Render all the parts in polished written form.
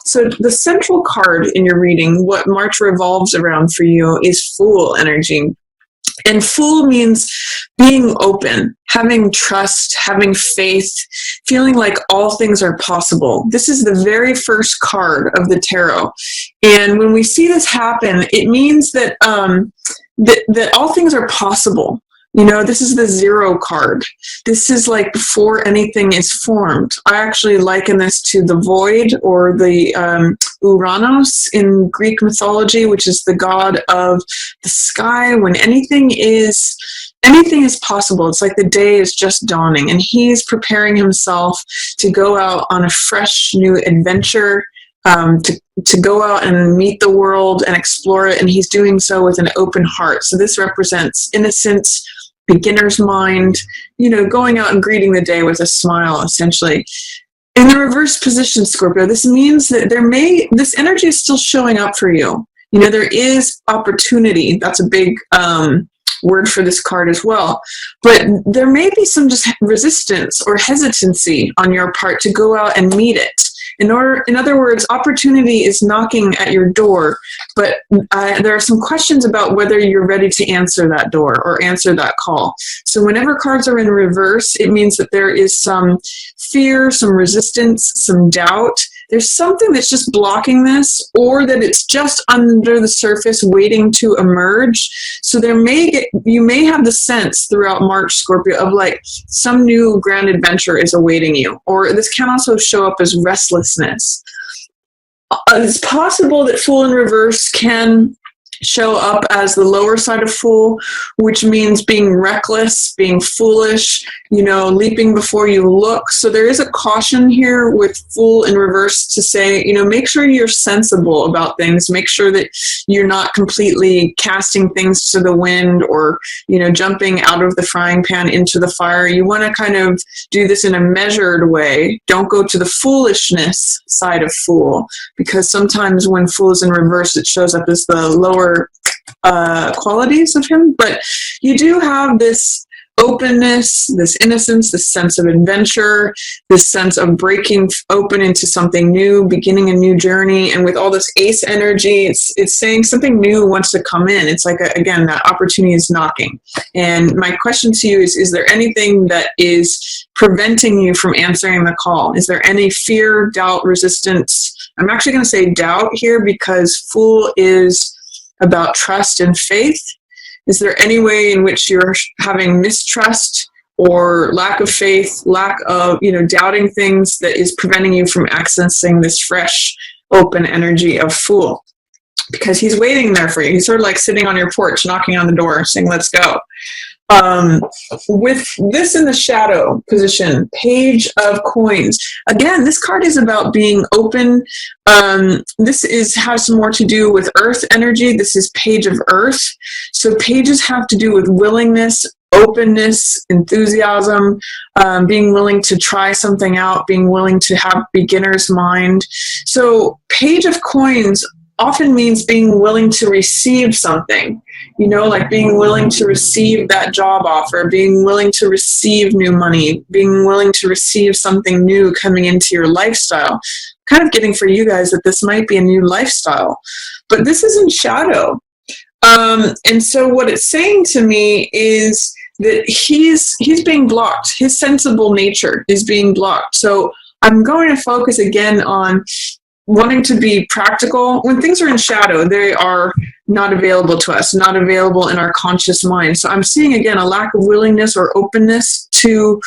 So the central card in your reading, what March revolves around for you, is Fool energy. And Fool means being open, having trust, having faith, feeling like all things are possible. This is the very first card of the tarot. And when we see this happen, it means that that all things are possible. You know, this is the 0 card. This is like before anything is formed. I actually liken this to the void, or the Uranos in Greek mythology, which is the god of the sky. When anything is possible. It's like the day is just dawning, and he's preparing himself to go out on a fresh new adventure, to go out and meet the world and explore it, and he's doing so with an open heart. So this represents innocence, beginner's mind, you know, going out and greeting the day with a smile, essentially. In the reverse position, Scorpio, this means that this energy is still showing up for you. You know, there is opportunity. That's a big word for this card as well. But there may be some just resistance or hesitancy on your part to go out and meet it. In other words, opportunity is knocking at your door, but there are some questions about whether you're ready to answer that door or answer that call. So whenever cards are in reverse, it means that there is some fear, some resistance, some doubt. There's something that's just blocking this, or that it's just under the surface waiting to emerge. So you may have the sense throughout March, Scorpio, of like some new grand adventure is awaiting you. Or this can also show up as restlessness. It's possible that Fool in reverse can show up as the lower side of Fool, which means being reckless, being foolish, you know, leaping before you look. So there is a caution here with Fool in reverse to say, you know, make sure you're sensible about things. Make sure that you're not completely casting things to the wind, or, you know, jumping out of the frying pan into the fire. You want to kind of do this in a measured way. Don't go to the foolishness side of Fool, because sometimes when Fool is in reverse, it shows up as the lower qualities of him. But you do have this openness, this innocence, this sense of adventure, this sense of breaking open into something new, beginning a new journey. And with all this ace energy, it's saying something new wants to come in. It's like, again, that opportunity is knocking. And my question to you is there anything that is preventing you from answering the call? Is there any fear, doubt, resistance? I'm actually going to say doubt here, because Fool is about trust and faith. Is there any way in which you're having mistrust or lack of faith, lack of, you know, doubting things, that is preventing you from accessing this fresh, open energy of Fool? Because he's waiting there for you. He's sort of like sitting on your porch, knocking on the door, saying, let's go. With this in the shadow position, Page of Coins. Again, this card is about being open. This has more to do with earth energy. This is Page of Earth. So pages have to do with willingness, openness, enthusiasm, being willing to try something out, being willing to have beginner's mind. So Page of Coins often means being willing to receive something, you know, like being willing to receive that job offer, being willing to receive new money, being willing to receive something new coming into your lifestyle. Kind of getting for you guys that this might be a new lifestyle, but this is in shadow. And so what it's saying to me is that he's being blocked. His sensible nature is being blocked. So I'm going to focus again on wanting to be practical. When things are in shadow, they are not available to us, not available in our conscious mind. So I'm seeing, again, a lack of willingness or openness to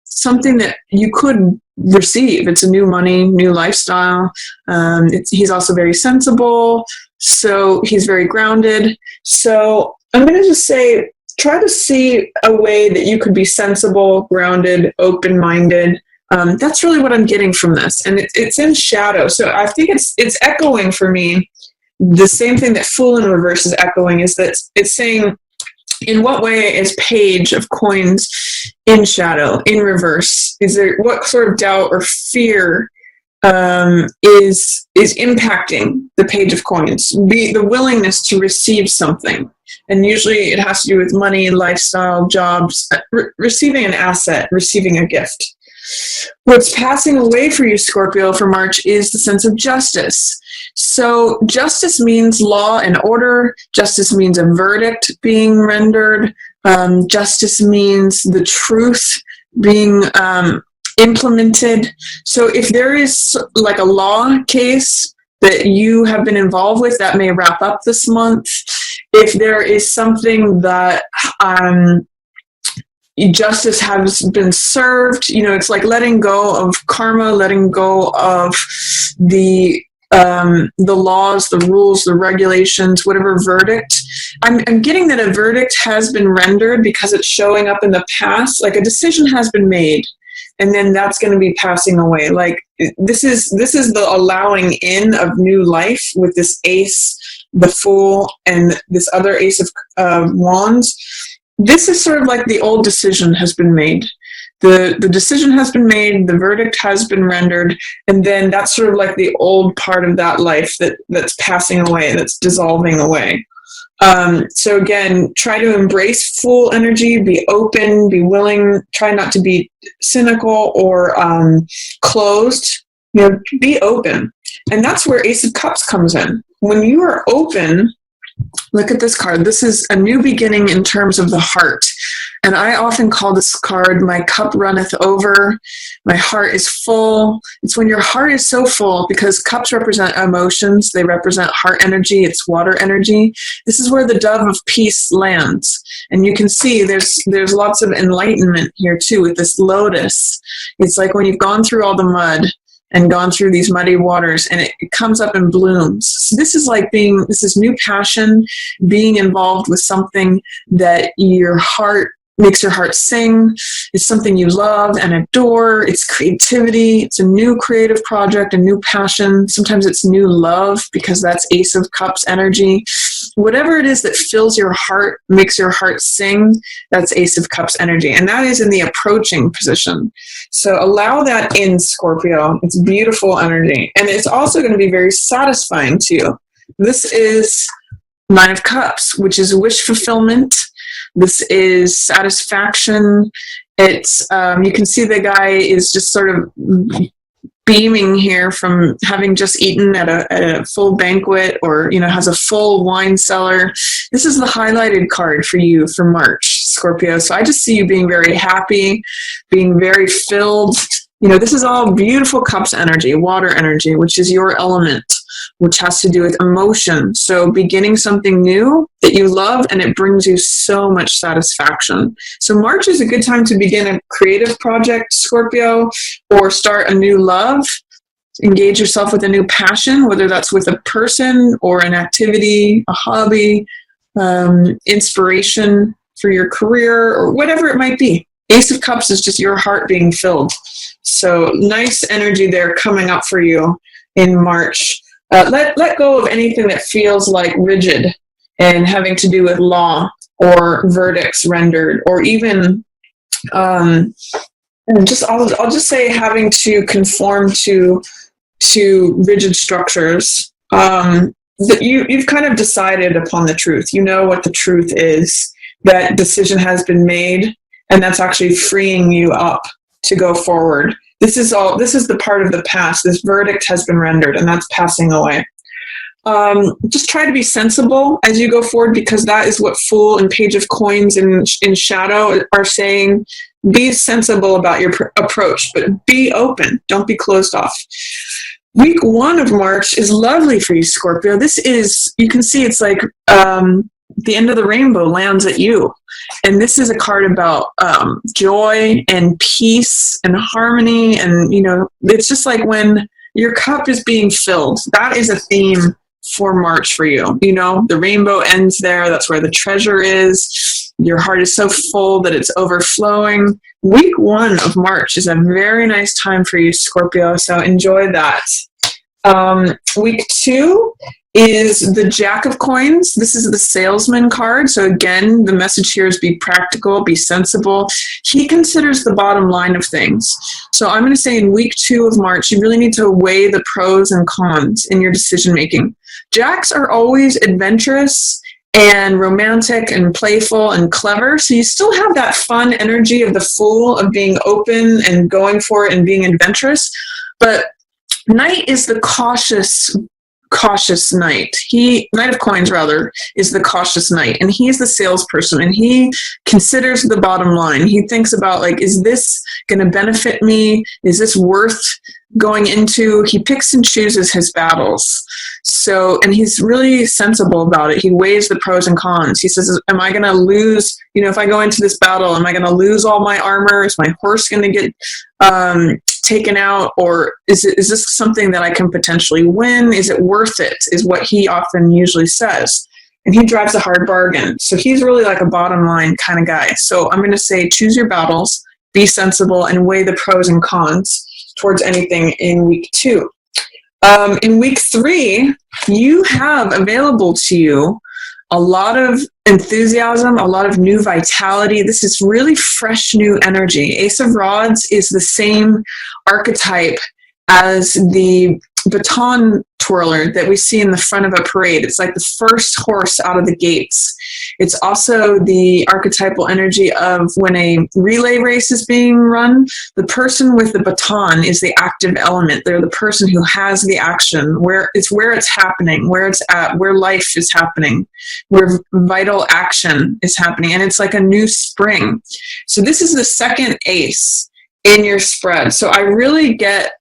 something that you could receive. It's a new money, new lifestyle. He's also very sensible, so he's very grounded. So I'm going to just say, try to see a way that you could be sensible, grounded, open-minded. That's really what I'm getting from this. And it's in shadow. So I think it's echoing for me the same thing that Fool in reverse is echoing, is that it's saying, in what way is Page of Coins in shadow, in reverse? Is there, what sort of doubt or fear is impacting the Page of Coins? The willingness to receive something. And usually it has to do with money, lifestyle, jobs, receiving an asset, receiving a gift. What's passing away for you, Scorpio, for March is the sense of justice. So justice means law and order. Justice means a verdict being rendered. Justice means the truth being implemented. So if there is like a law case that you have been involved with, that may wrap up this month. If there is something that justice has been served, it's like letting go of karma, letting go of the laws, the rules, the regulations, whatever verdict. I'm getting that a verdict has been rendered because it's showing up in the past, like a decision has been made, and then that's going to be passing away. Like this is the allowing in of new life with this ace, the Fool, and this other ace of wands. This is sort of like the old decision has been made. The decision has been made, the verdict has been rendered, and then that's sort of like the old part of that life that's passing away, that's dissolving away. So again, try to embrace Fool energy, be open, be willing, try not to be cynical or closed, be open. And that's where Ace of Cups comes in. When you are open, look at this card. This is a new beginning in terms of the heart. And I often call this card, my cup runneth over, my heart is full. It's when your heart is so full, because cups represent emotions, they represent heart energy, it's water energy. This is where the dove of peace lands. And you can see there's lots of enlightenment here too with this lotus. It's like when you've gone through all the mud and gone through these muddy waters, and it comes up and blooms. So this is like this is new passion, being involved with something that makes your heart sing. It's something you love and adore. It's creativity. It's a new creative project, a new passion. Sometimes it's new love, because that's Ace of Cups energy. Whatever it is that fills your heart, makes your heart sing, that's Ace of Cups energy. And that is in the approaching position. So allow that in, Scorpio. It's beautiful energy. And it's also going to be very satisfying to you. This is Nine of Cups, which is wish fulfillment. This is satisfaction. It's you can see the guy is just sort of beaming here from having just eaten at a full banquet, or has a full wine cellar. This is the highlighted card for you for March, Scorpio. So I just see you being very happy, being very filled. This is all beautiful cups energy, water energy, which is your element, which has to do with emotion. So beginning something new that you love, and it brings you so much satisfaction. So March is a good time to begin a creative project, Scorpio, or start a new love. Engage yourself with a new passion, whether that's with a person or an activity, a hobby, inspiration for your career, or whatever it might be. Ace of Cups is just your heart being filled. So nice energy there coming up for you in March. Let go of anything that feels like rigid and having to do with law or verdicts rendered, or even I'll just say having to conform to rigid structures. That you've kind of decided upon the truth. You know what the truth is. That decision has been made, and that's actually freeing you up to go forward. This is the part of the past. This verdict has been rendered, and that's passing away. Just try to be sensible as you go forward, because that is what Fool and Page of Coins in Shadow are saying. Be sensible about your approach, but be open. Don't be closed off. Week 1 of March is lovely for you, Scorpio. This is, you can see it's like the end of the rainbow lands at you. And this is a card about joy and peace and harmony. And, it's just like when your cup is being filled. That is a theme for March for you. The rainbow ends there. That's where the treasure is. Your heart is so full that it's overflowing. Week 1 of March is a very nice time for you, Scorpio. So enjoy that. Week 2 is the Jack of Coins. This is the salesman card. So again, the message here is be practical, be sensible. He considers the bottom line of things. So I'm going to say in week 2 of March, you really need to weigh the pros and cons in your decision making. Jacks are always adventurous and romantic and playful and clever. So you still have that fun energy of the Fool, of being open and going for it and being adventurous. But Knight is the cautious knight. Knight of Coins rather is the cautious knight, and he's the salesperson, and he considers the bottom line. He thinks about, like, is this going to benefit me? Is this worth going into? He picks and chooses his battles. So, and he's really sensible about it. He weighs the pros and cons. He says, am I going to lose, if I go into this battle, am I going to lose all my armor? Is my horse going to get taken out, or is this something that I can potentially win? Is it worth it, is what he often usually says. And he drives a hard bargain. So he's really like a bottom line kind of guy. So I'm going to say, choose your battles, be sensible, and weigh the pros and cons towards anything in week 2. In week 3, you have available to you a lot of enthusiasm, a lot of new vitality. This is really fresh, new energy. Ace of Rods is the same archetype as the baton twirler that we see in the front of a parade. It's like the first horse out of the gates. It's also the archetypal energy of when a relay race is being run. The person with the baton is the active element. They're the person who has the action, where it's happening, where it's at, where life is happening, where vital action is happening. And it's like a new spring. So this is the second ace in your spread. So I really get,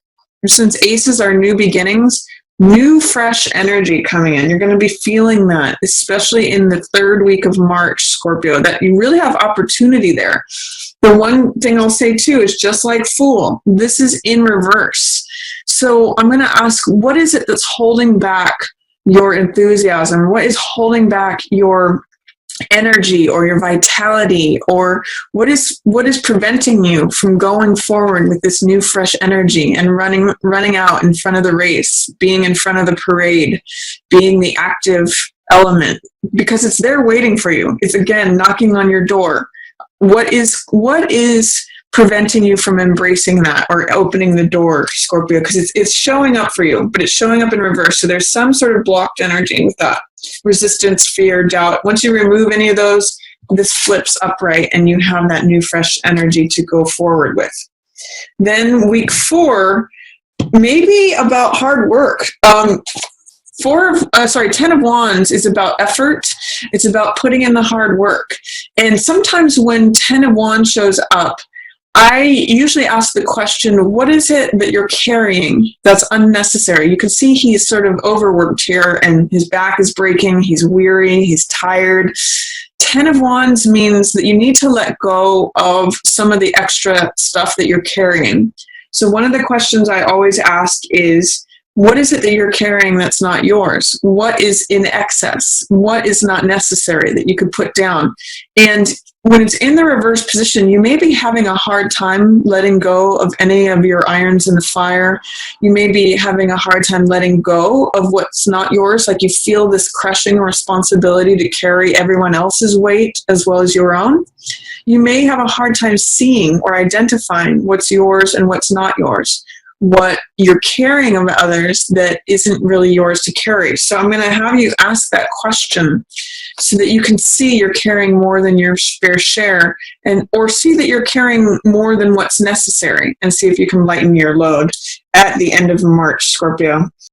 since aces are new beginnings, new fresh energy coming in. You're going to be feeling that, especially in the 3rd week of March, Scorpio, that you really have opportunity there. The one thing I'll say too is, just like Fool, this is in reverse. So I'm going to ask, what is it that's holding back your enthusiasm? What is holding back your energy or your vitality, or what is preventing you from going forward with this new fresh energy and running out in front of the race, being in front of the parade, being the active element? Because it's there waiting for you. It's, again, knocking on your door. What is preventing you from embracing that or opening the door, Scorpio? Because it's showing up for you, but it's showing up in reverse. So there's some sort of blocked energy with that. Resistance, fear, doubt. Once you remove any of those, this flips upright and you have that new fresh energy to go forward with. Then week 4, maybe about hard work. 10 of Wands is about effort. It's about putting in the hard work. And sometimes when 10 of Wands shows up, I usually ask the question, what is it that you're carrying that's unnecessary? You can see he's sort of overworked here and his back is breaking. He's weary. He's tired. 10 of Wands means that you need to let go of some of the extra stuff that you're carrying. So one of the questions I always ask is, what is it that you're carrying that's not yours? What is in excess? What is not necessary that you could put down? And when it's in the reverse position, you may be having a hard time letting go of any of your irons in the fire. You may be having a hard time letting go of what's not yours. Like you feel this crushing responsibility to carry everyone else's weight as well as your own. You may have a hard time seeing or identifying what's yours and what's not yours, what you're carrying of others that isn't really yours to carry. So I'm going to have you ask that question so that you can see you're carrying more than your fair share, or see that you're carrying more than what's necessary, and see if you can lighten your load at the end of March, Scorpio.